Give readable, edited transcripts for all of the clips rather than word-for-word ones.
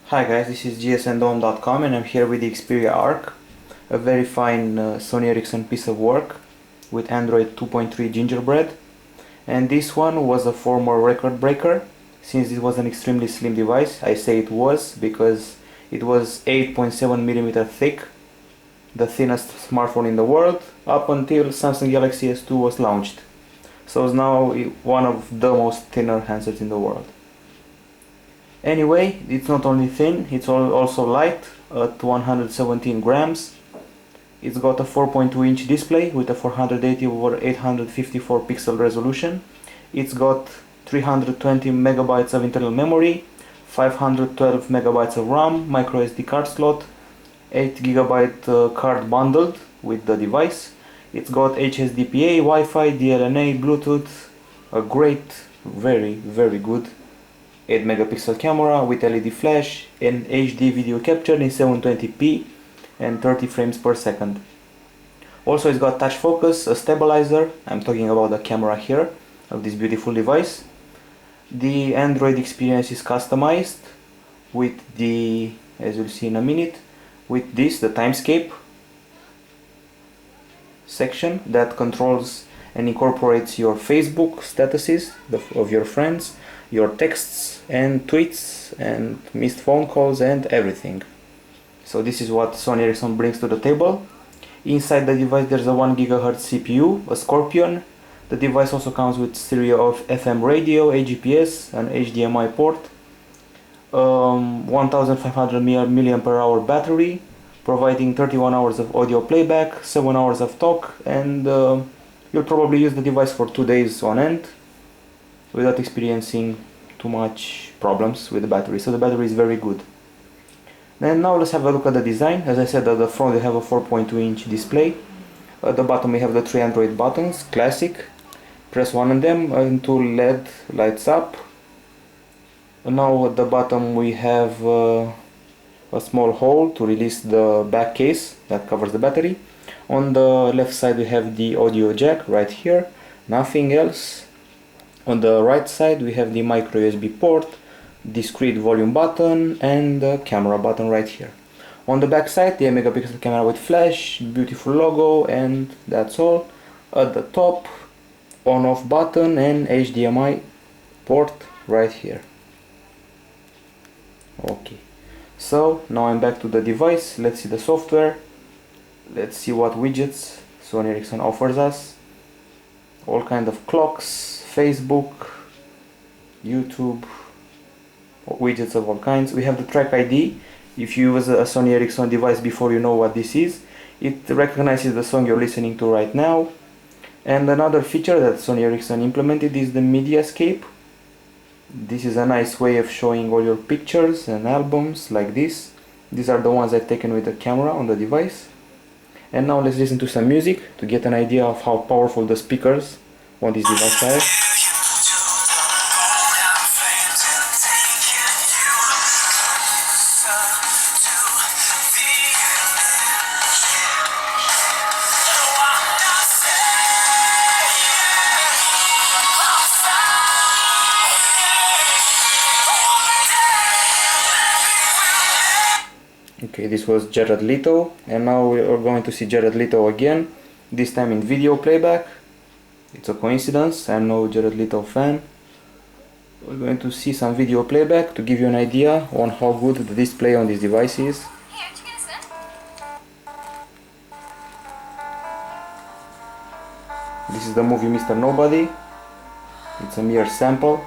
Hi guys, this is GSMDome.com and I'm here with the Xperia Arc, a very fine Sony Ericsson piece of work with Android 2.3 Gingerbread. And this one was a former record breaker, since it was an extremely slim device. I say it was because it was 8.7mm thick, the thinnest smartphone in the world, up until Samsung Galaxy S2 was launched. So it's now one of the most thinner handsets in the world. Anyway, it's not only thin, it's also light at 117 grams. It's got a 4.2-inch display with a 480 over 854 pixel resolution. It's got 320 megabytes of internal memory, 512 megabytes of RAM, micro SD card slot, 8 gigabyte card bundled with the device. It's got HSDPA, Wi-Fi, DLNA, Bluetooth, a great, very good 8 megapixel camera with LED flash and HD video capture in 720p and 30 frames per second. Also, it's got touch focus, a stabilizer. I'm talking about the camera here of this beautiful device. The Android experience is customized with the, as you'll see in a minute, with this, the timescape section that controls and incorporates your Facebook statuses of your friends, your texts and tweets and missed phone calls and everything. So this is what Sony Ericsson brings to the table. Inside the device there's a 1 GHz CPU, a Scorpion. The device also comes with stereo of FM radio, AGPS, an HDMI port, 1500 mAh battery, providing 31 hours of audio playback, 7 hours of talk, and you'll probably use the device for 2 days on end without experiencing too much problems with the battery. So the battery is very good. Then now let's have a look at the design. As I said, at the front we have a 4.2-inch display. At the bottom we have the 3 Android buttons, classic. Press one on them and 2 LED lights up. And now at the bottom we have a small hole to release the back case that covers the battery. On the left side we have the audio jack right here, nothing else. On the right side we have the micro USB port, discrete volume button and the camera button right here. On the back side the 8 megapixel camera with flash, beautiful logo, and that's all. At the top, on off button and HDMI port right here. Okay. So now I'm back to the device. Let's see the software. Let's see what widgets Sony Ericsson offers us. All kind of clocks, Facebook, YouTube, widgets of all kinds. We have the track ID. If you use a Sony Ericsson device before you know what this is, it recognizes the song you're listening to right now. And another feature that Sony Ericsson implemented is the Mediascape. This is a nice way of showing all your pictures and albums like this. These are the ones I've taken with the camera on the device. And now let's listen to some music to get an idea of how powerful the speakers on this device are. Okay, this was Jared Leto, and now we are going to see Jared Leto again, this time in video playback. It's a coincidence, I'm no Jared Leto fan. We're going to see some video playback to give you an idea on how good the display on this device is. This is the movie Mr. Nobody. It's a mere sample.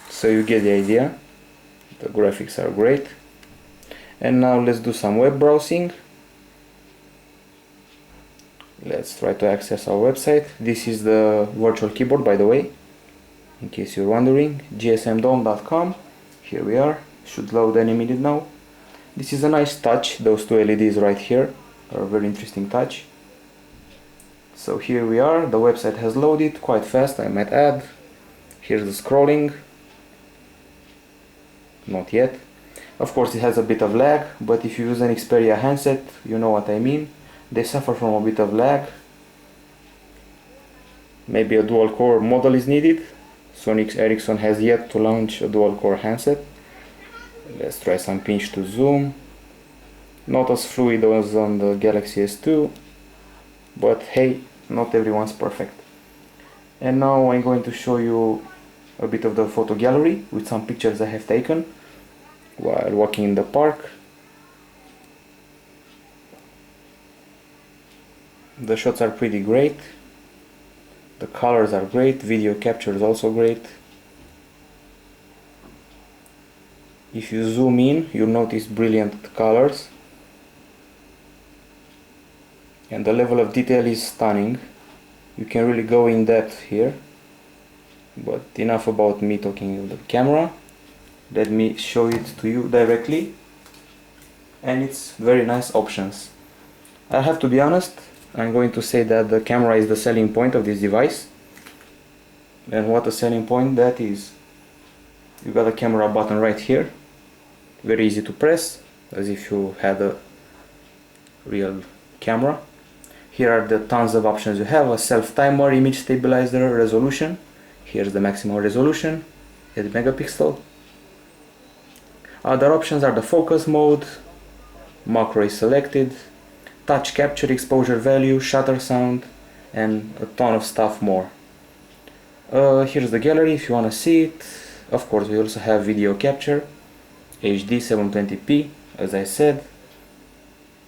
So you get the idea. The graphics are great. And now let's do some web browsing. Let's try to access our website. This is the virtual keyboard, by the way, in case you're wondering. GSMDome.com. Here we are. Should load any minute now. This is a nice touch. Those 2 LEDs right here are a very interesting touch. So here we are. The website has loaded quite fast, I might add. Here's the scrolling. Not yet. Of course it has a bit of lag, but if you use an Xperia handset, you know what I mean. They suffer from a bit of lag. Maybe a dual core model is needed. Sony Ericsson has yet to launch a dual core handset. Let's try some pinch to zoom. Not as fluid as on the Galaxy S2, but hey, not everyone's perfect. And now I'm going to show you a bit of the photo gallery with some pictures I have taken while walking in the park. The shots are pretty great. The colors are great, video capture is also great. If you zoom in, you'll notice brilliant colors. And the level of detail is stunning. You can really go in depth here. But enough about me talking with the camera. Let me show it to you directly. And it's very nice options. I have to be honest, I'm going to say that the camera is the selling point of this device. And what a selling point that is. You got a camera button right here. Very easy to press, as if you had a real camera. Here are the tons of options you have: a self-timer, image stabilizer, resolution. Here's the maximum resolution, 8 megapixel. Other options are the focus mode, macro is selected, touch capture, exposure value, shutter sound, and a ton of stuff more. Here's the gallery if you want to see it. Of course, we also have video capture, HD 720p, as I said,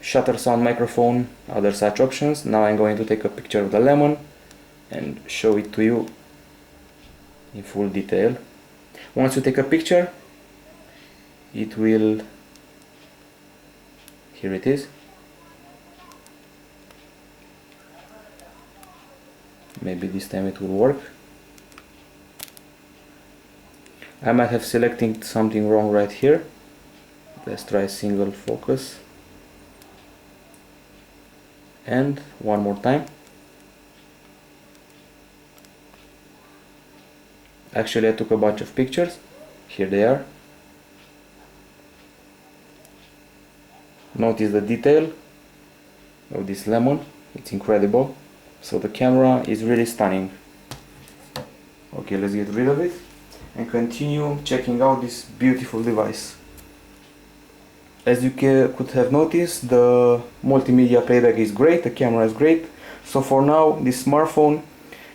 shutter sound, microphone, other such options. Now I'm going to take a picture of the lemon and show it to you in full detail. Once you take a picture, it will, here it is. Maybe this time it will work. I might have selected something wrong right here. Let's try single focus. And one more time. Actually, I took a bunch of pictures. Here they are. Notice the detail of this lemon. It's incredible. So the camera is really stunning. Okay, let's get rid of it and continue checking out this beautiful device. As you could have noticed, the multimedia playback is great, the camera is great. So for now, this smartphone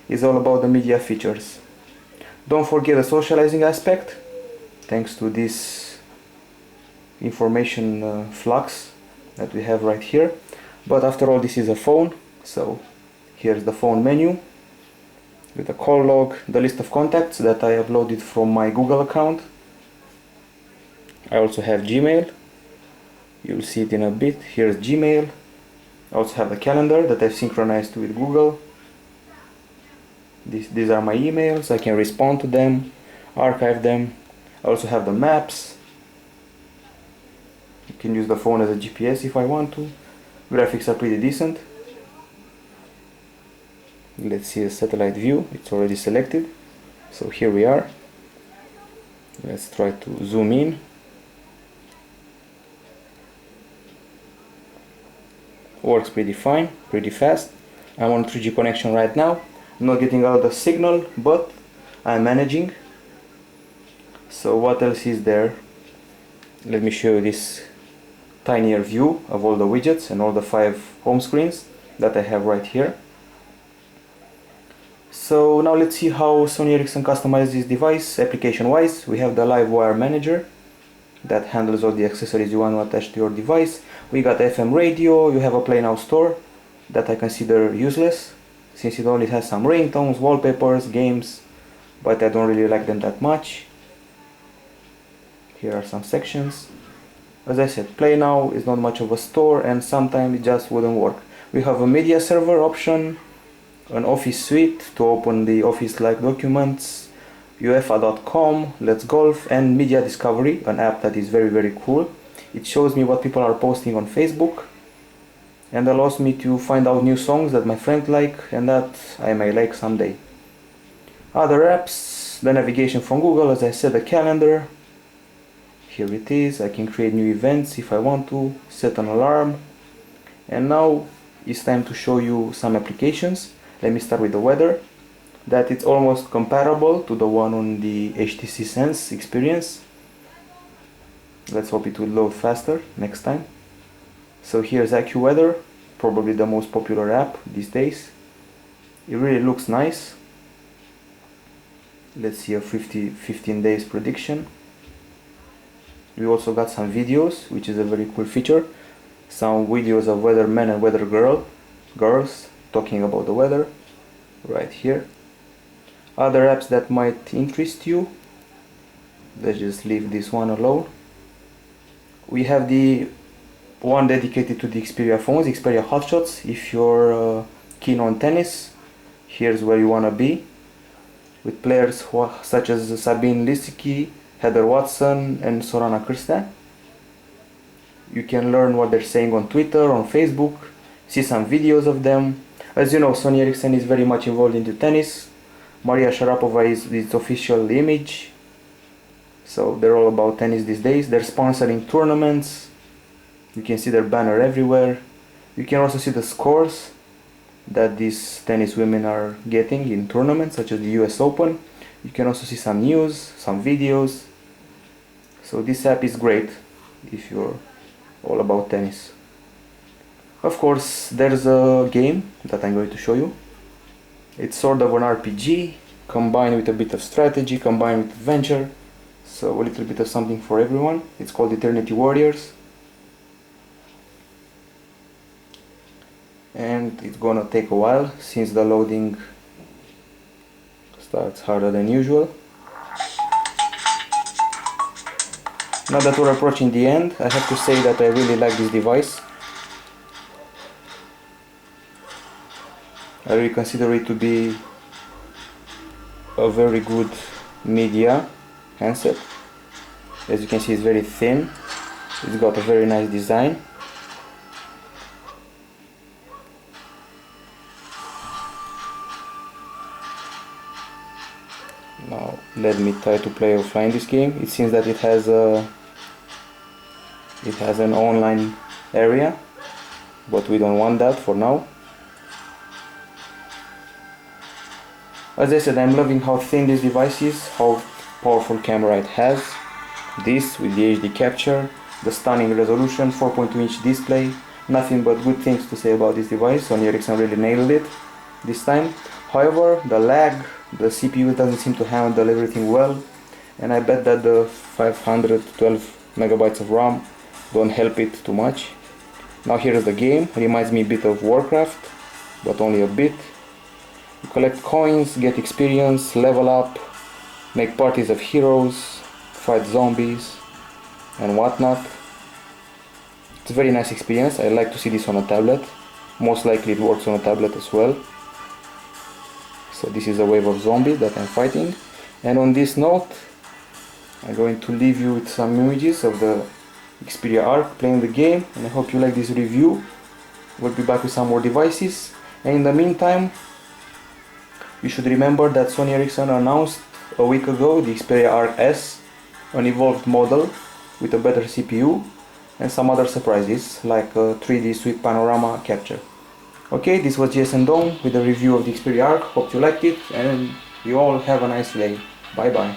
is all about the media features. Don't forget the socializing aspect, thanks to this information flux that we have right here. But after all, this is a phone, so here's the phone menu with the call log, the list of contacts that I uploaded from my Google account. I also have Gmail. You'll see it in a bit. Here's Gmail. I also have the calendar that I've synchronized with Google. These are my emails. I can respond to them, archive them. I also have the maps. You can use the phone as a GPS if I want to. Graphics are pretty decent. Let's see a satellite view. It's already selected. So here we are. Let's try to zoom in. Works pretty fine, pretty fast. I'm on 3G connection right now. I'm not getting all the signal, but I'm managing. So what else is there? Let me show you this tinier view of all the widgets and all the 5 home screens that I have right here. So now let's see how Sony Ericsson customizes this device application wise. We have the LiveWire manager that handles all the accessories you want to attach to your device. We got FM radio. You have a Play Now store that I consider useless since it only has some ringtones, wallpapers, games, but I don't really like them that much. Here are some sections. As I said, Play Now is not much of a store and sometimes it just wouldn't work. We have a media server option, an office suite to open the office-like documents, uefa.com, Let's Golf, and Media Discovery, an app that is very cool. It shows me what people are posting on Facebook and allows me to find out new songs that my friends like and that I may like someday. Other apps, the navigation from Google, as I said, the calendar. Here it is. I can create new events if I want to, set an alarm. And now it's time to show you some applications. Let me start with the weather. That it's almost comparable to the one on the HTC Sense experience. Let's hope it will load faster next time. So here's AccuWeather, probably the most popular app these days. It really looks nice. Let's see a 15 days prediction. We also got some videos, which is a very cool feature. Some videos of weathermen and weather girls talking about the weather right here. Other apps that might interest you. Let's just leave this one alone. We have the one dedicated to the Xperia phones, Xperia Hotshots. If you're keen on tennis, here's where you wanna be. With players such as Sabine Lisicki, Heather Watson and Sorana Cîrstea. You can learn what they're saying on Twitter, on Facebook, see some videos of them. As you know, Sony Ericsson is very much involved into tennis. Maria Sharapova is its official image. So they're all about tennis these days. They're sponsoring tournaments. You can see their banner everywhere. You can also see the scores that these tennis women are getting in tournaments such as the US Open. You can also see some news, some videos. So this app is great if you're all about tennis. Of course, there's a game that I'm going to show you. It's sort of an RPG combined with a bit of strategy, combined with adventure. So a little bit of something for everyone. It's called Eternity Warriors. And it's gonna take a while since the loading starts harder than usual. Now that we're approaching the end, I have to say that I really like this device. I really consider it to be a very good media handset. As you can see, it's very thin. It's got a very nice design. Now let me try to play offline this game. It seems that it has an online area, but we don't want that for now. As I said, I'm loving how thin this device is, how powerful camera it has. This with the HD capture, the stunning resolution, 4.2-inch display. Nothing but good things to say about this device. Sony Ericsson really nailed it this time. However, the lag, the CPU doesn't seem to handle everything well, and I bet that the 512 megabytes of RAM don't help it too much. Now here's the game. Reminds me a bit of Warcraft, but only a bit. You collect coins, get experience, level up, make parties of heroes, fight zombies and whatnot. It's a very nice experience. I like to see this on a tablet. Most likely it works on a tablet as well. So this is a wave of zombies that I'm fighting. And on this note, I'm going to leave you with some images of the Xperia Arc playing the game, and I hope you like this review. We'll be back with some more devices, and in the meantime you should remember that Sony Ericsson announced a week ago the Xperia Arc S, an evolved model with a better CPU and some other surprises like a 3D sweep panorama capture. Okay, this was GSMDome with a review of the Xperia Arc. Hope you liked it, and you all have a nice day. Bye bye.